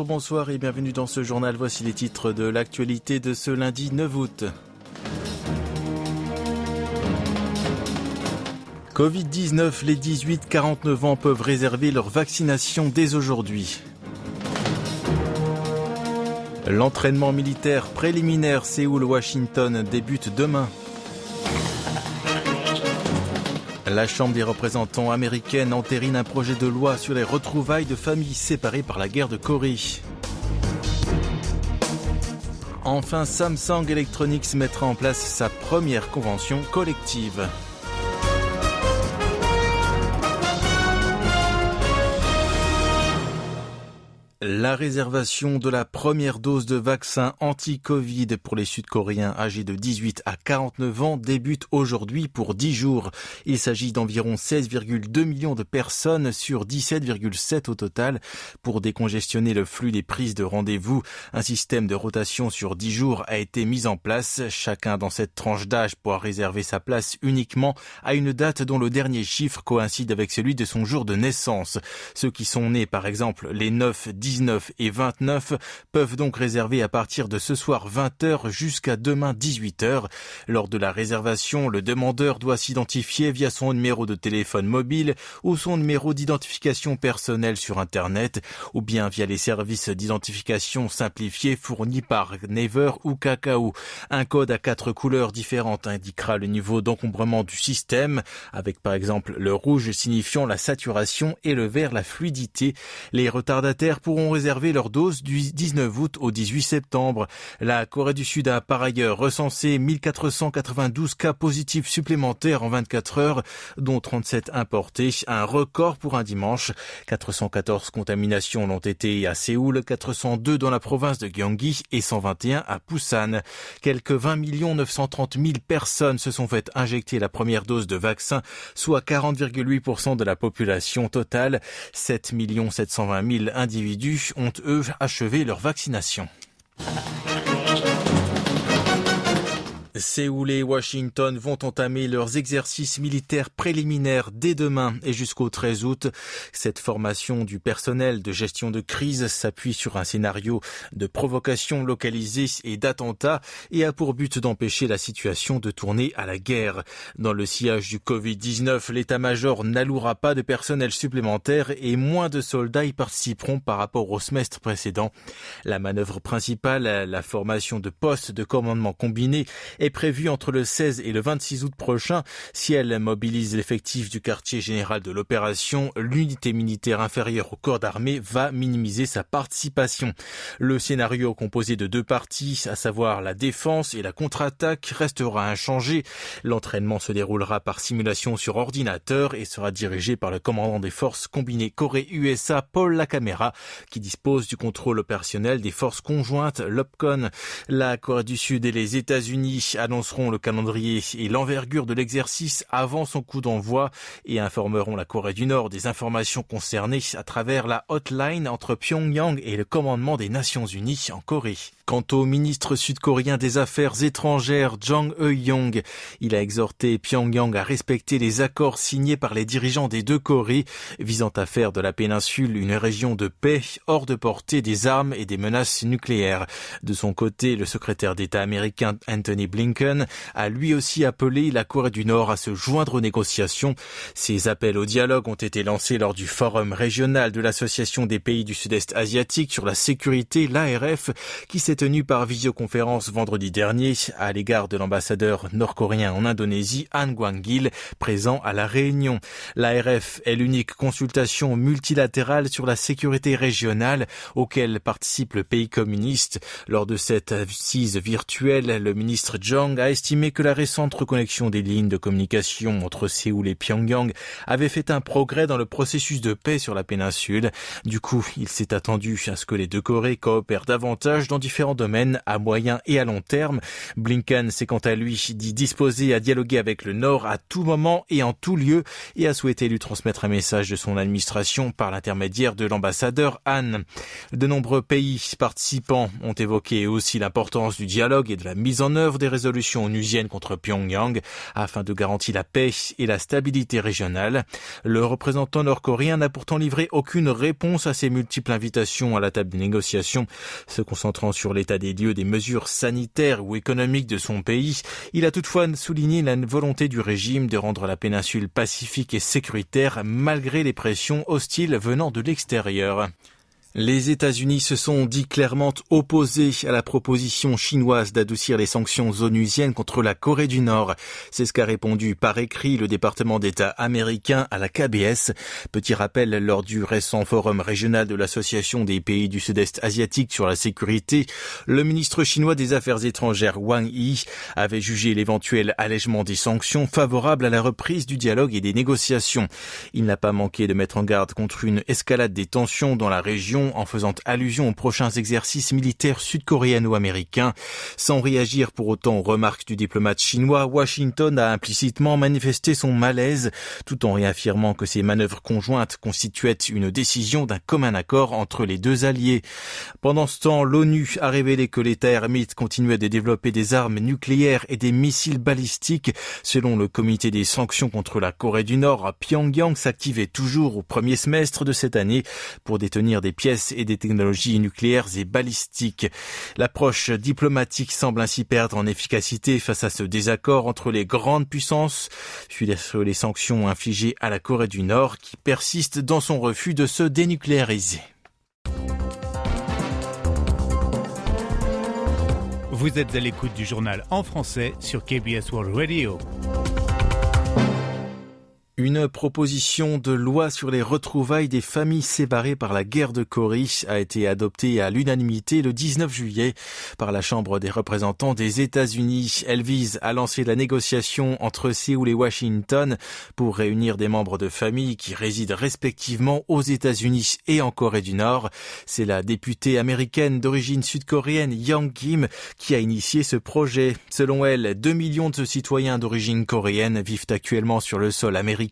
bonsoir et bienvenue dans ce journal. Voici les titres de l'actualité de ce lundi 9 août. Covid-19, les 18-49 ans peuvent réserver leur vaccination dès aujourd'hui. L'entraînement militaire préliminaire Séoul-Washington débute demain. La Chambre des représentants américaine entérine un projet de loi sur les retrouvailles de familles séparées par la guerre de Corée. Enfin, Samsung Electronics mettra en place sa première convention collective. La réservation de la première dose de vaccin anti-Covid pour les Sud-Coréens âgés de 18 à 49 ans débute aujourd'hui pour 10 jours. Il s'agit d'environ 16,2 millions de personnes sur 17,7 au total. Pour décongestionner le flux des prises de rendez-vous, un système de rotation sur 10 jours a été mis en place. Chacun dans cette tranche d'âge pourra réserver sa place uniquement à une date dont le dernier chiffre coïncide avec celui de son jour de naissance. Ceux qui sont nés par exemple les 9, 19 et 29 peuvent donc réserver à partir de ce soir 20h jusqu'à demain 18h. Lors de la réservation, le demandeur doit s'identifier via son numéro de téléphone mobile ou son numéro d'identification personnelle sur Internet ou bien via les services d'identification simplifiés fournis par Naver ou Kakao. Un code à 4 couleurs différentes indiquera le niveau d'encombrement du système, avec par exemple le rouge signifiant la saturation et le vert la fluidité. Les retardataires pourront réserver leur dose du 19 août au 18 septembre. La Corée du Sud a par ailleurs recensé 1492 cas positifs supplémentaires en 24 heures, dont 37 importés, un record pour un dimanche. 414 contaminations l'ont été à Séoul, 402 dans la province de Gyeonggi et 121 à Busan. Quelques 20 930 000 personnes se sont fait injecter la première dose de vaccin, soit 40,8% de la population totale. 7 720 000 individus ont, eux, achevé leur vaccination. Séoul et Washington vont entamer leurs exercices militaires préliminaires dès demain et jusqu'au 13 août. Cette formation du personnel de gestion de crise s'appuie sur un scénario de provocation localisée et d'attentats et a pour but d'empêcher la situation de tourner à la guerre. Dans le sillage du Covid-19, l'état-major n'allouera pas de personnel supplémentaire et moins de soldats y participeront par rapport au semestre précédent. La manœuvre principale, la formation de postes de commandement combiné, est prévue entre le 16 et le 26 août prochain. Si elle mobilise l'effectif du quartier général de l'opération, l'unité militaire inférieure au corps d'armée va minimiser sa participation. Le scénario composé de 2 parties, à savoir la défense et la contre-attaque, restera inchangé. L'entraînement se déroulera par simulation sur ordinateur et sera dirigé par le commandant des forces combinées Corée-USA, Paul Lacamera, qui dispose du contrôle opérationnel des forces conjointes l'OPCON. La Corée du Sud et les États-Unis annonceront le calendrier et l'envergure de l'exercice avant son coup d'envoi et informeront la Corée du Nord des informations concernées à travers la hotline entre Pyongyang et le commandement des Nations Unies en Corée. Quant au ministre sud-coréen des Affaires étrangères Jang Eui-yong, il a exhorté Pyongyang à respecter les accords signés par les dirigeants des 2 Corées visant à faire de la péninsule une région de paix hors de portée des armes et des menaces nucléaires. De son côté, le secrétaire d'État américain Anthony Blinken a lui aussi appelé la Corée du Nord à se joindre aux négociations. Ces appels au dialogue ont été lancés lors du forum régional de l'Association des pays du Sud-Est asiatique sur la sécurité, l'ARF, qui s'est tenu par visioconférence vendredi dernier à l'égard de l'ambassadeur nord-coréen en Indonésie, Han Gwang-il, présent à la réunion. L'ARF est l'unique consultation multilatérale sur la sécurité régionale auquel participe le pays communiste. Lors de cette assise virtuelle, le ministre Jang a estimé que la récente reconnexion des lignes de communication entre Séoul et Pyongyang avait fait un progrès dans le processus de paix sur la péninsule. Du coup, il s'est attendu à ce que les 2 Corées coopèrent davantage dans différents domaines à moyen et à long terme. Blinken s'est quant à lui dit disposé à dialoguer avec le Nord à tout moment et en tout lieu et a souhaité lui transmettre un message de son administration par l'intermédiaire de l'ambassadeur Han. De nombreux pays participants ont évoqué aussi l'importance du dialogue et de la mise en œuvre des résolutions résolution onusienne contre Pyongyang afin de garantir la paix et la stabilité régionale. Le représentant nord-coréen n'a pourtant livré aucune réponse à ces multiples invitations à la table des négociations. Se concentrant sur l'état des lieux des mesures sanitaires ou économiques de son pays, il a toutefois souligné la volonté du régime de rendre la péninsule pacifique et sécuritaire malgré les pressions hostiles venant de l'extérieur. Les États-Unis se sont dit clairement opposés à la proposition chinoise d'adoucir les sanctions onusiennes contre la Corée du Nord. C'est ce qu'a répondu par écrit le département d'État américain à la KBS. Petit rappel, lors du récent forum régional de l'Association des pays du Sud-Est asiatique sur la sécurité, le ministre chinois des Affaires étrangères Wang Yi avait jugé l'éventuel allègement des sanctions favorable à la reprise du dialogue et des négociations. Il n'a pas manqué de mettre en garde contre une escalade des tensions dans la région en faisant allusion aux prochains exercices militaires sud-coréano-américains. Sans réagir pour autant aux remarques du diplomate chinois, Washington a implicitement manifesté son malaise, tout en réaffirmant que ces manœuvres conjointes constituaient une décision d'un commun accord entre les deux alliés. Pendant ce temps, l'ONU a révélé que l'État ermite continuait de développer des armes nucléaires et des missiles balistiques. Selon le comité des sanctions contre la Corée du Nord, Pyongyang s'activait toujours au premier semestre de cette année pour détenir des pièces et des technologies nucléaires et balistiques. L'approche diplomatique semble ainsi perdre en efficacité face à ce désaccord entre les grandes puissances, suite sur les sanctions infligées à la Corée du Nord qui persiste dans son refus de se dénucléariser. Vous êtes à l'écoute du journal en français sur KBS World Radio. Une proposition de loi sur les retrouvailles des familles séparées par la guerre de Corée a été adoptée à l'unanimité le 19 juillet par la Chambre des représentants des États-Unis. Elle vise à lancer la négociation entre Séoul et Washington pour réunir des membres de familles qui résident respectivement aux États-Unis et en Corée du Nord. C'est la députée américaine d'origine sud-coréenne Young Kim qui a initié ce projet. Selon elle, 2 millions de citoyens d'origine coréenne vivent actuellement sur le sol américain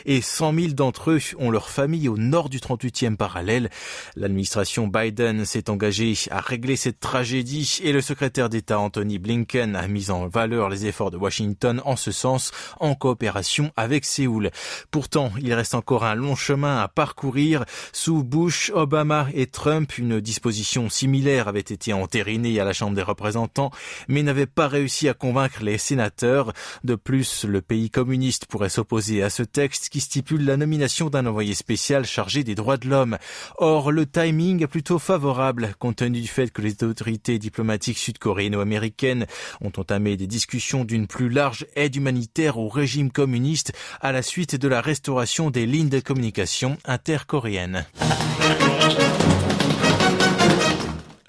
et 100 000 d'entre eux ont leur famille au nord du 38e parallèle. L'administration Biden s'est engagée à régler cette tragédie et le secrétaire d'État Anthony Blinken a mis en valeur les efforts de Washington en ce sens, en coopération avec Séoul. Pourtant, il reste encore un long chemin à parcourir. Sous Bush, Obama et Trump, une disposition similaire avait été entérinée à la Chambre des représentants, mais n'avait pas réussi à convaincre les sénateurs. De plus, le pays communiste pourrait s'opposer à ce texte qui stipule la nomination d'un envoyé spécial chargé des droits de l'homme. Or, le timing est plutôt favorable, compte tenu du fait que les autorités diplomatiques sud-coréeno-américaines ont entamé des discussions d'une plus large aide humanitaire au régime communiste à la suite de la restauration des lignes de communication intercoréennes.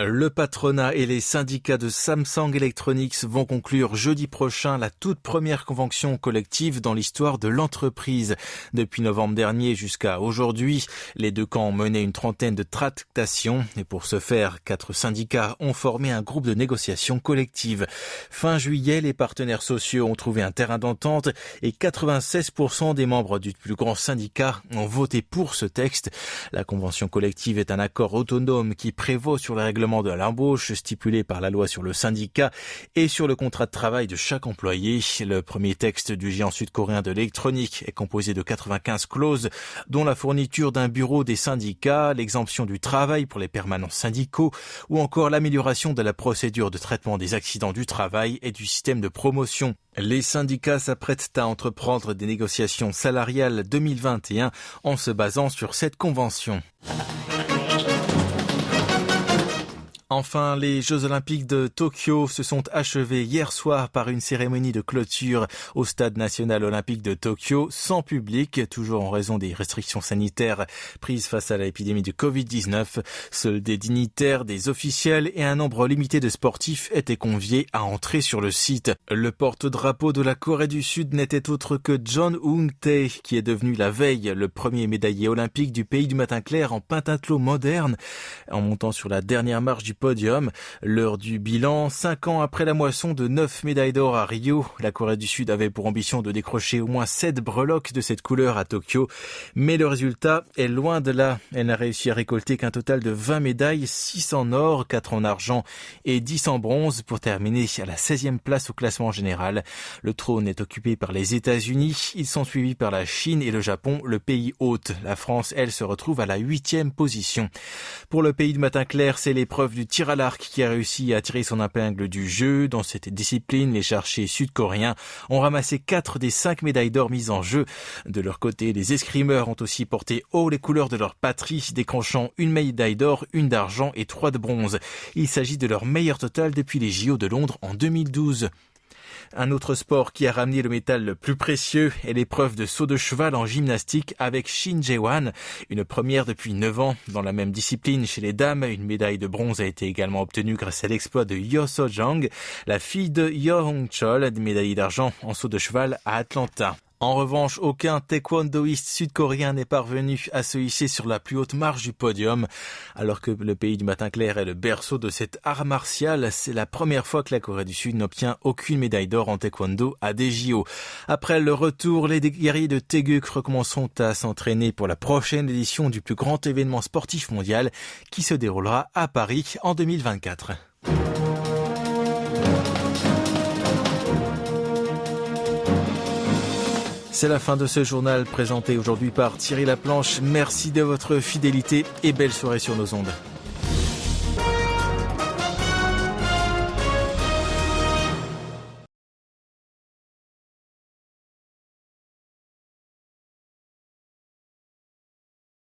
Le patronat et les syndicats de Samsung Electronics vont conclure jeudi prochain la toute première convention collective dans l'histoire de l'entreprise. Depuis novembre dernier jusqu'à aujourd'hui, les deux camps ont mené une trentaine de tractations et pour ce faire, 4 syndicats ont formé un groupe de négociation collective. Fin juillet, les partenaires sociaux ont trouvé un terrain d'entente et 96% des membres du plus grand syndicat ont voté pour ce texte. La convention collective est un accord autonome qui prévaut sur les règlements de l'embauche stipulé par la loi sur le syndicat et sur le contrat de travail de chaque employé. Le premier texte du géant sud-coréen de l'électronique est composé de 95 clauses, dont la fourniture d'un bureau des syndicats, l'exemption du travail pour les permanents syndicaux ou encore l'amélioration de la procédure de traitement des accidents du travail et du système de promotion. Les syndicats s'apprêtent à entreprendre des négociations salariales 2021 en se basant sur cette convention. Enfin, les Jeux Olympiques de Tokyo se sont achevés hier soir par une cérémonie de clôture au Stade national olympique de Tokyo, sans public, toujours en raison des restrictions sanitaires prises face à l'épidémie de Covid-19. Seuls des dignitaires, des officiels et un nombre limité de sportifs étaient conviés à entrer sur le site. Le porte-drapeau de la Corée du Sud n'était autre que John Eun-tae, qui est devenu la veille le premier médaillé olympique du pays du matin clair en pentathlon moderne. En montant sur la dernière marche du podium. L'heure du bilan, 5 ans après la moisson de 9 médailles d'or à Rio, la Corée du Sud avait pour ambition de décrocher au moins 7 breloques de cette couleur à Tokyo. Mais le résultat est loin de là. Elle n'a réussi à récolter qu'un total de 20 médailles, 6 en or, 4 en argent et 10 en bronze pour terminer à la 16e place au classement général. Le trône est occupé par les États-Unis. Ils sont suivis par la Chine et le Japon, le pays hôte. La France, elle, se retrouve à la 8e position. Pour le pays du matin clair, c'est l'épreuve du tir à l'arc qui a réussi à tirer son épingle du jeu. Dans cette discipline, les chercheurs sud-coréens ont ramassé 4 des 5 médailles d'or mises en jeu. De leur côté, les escrimeurs ont aussi porté haut les couleurs de leur patrie, décrochant une médaille d'or, une d'argent et 3 de bronze. Il s'agit de leur meilleur total depuis les JO de Londres en 2012. Un autre sport qui a ramené le métal le plus précieux est l'épreuve de saut de cheval en gymnastique avec Shin Jae-hwan, une première depuis 9 ans. Dans la même discipline chez les dames, une médaille de bronze a été également obtenue grâce à l'exploit de Yo So-jang, la fille de Yo Hong-chol, médaille d'argent en saut de cheval à Atlanta. En revanche, aucun taekwondoïste sud-coréen n'est parvenu à se hisser sur la plus haute marche du podium. Alors que le pays du matin clair est le berceau de cet art martial, c'est la première fois que la Corée du Sud n'obtient aucune médaille d'or en taekwondo à des JO. Après le retour, les guerriers de Taeguk recommenceront à s'entraîner pour la prochaine édition du plus grand événement sportif mondial qui se déroulera à Paris en 2024. C'est la fin de ce journal présenté aujourd'hui par Thierry Laplanche. Merci de votre fidélité et belle soirée sur nos ondes.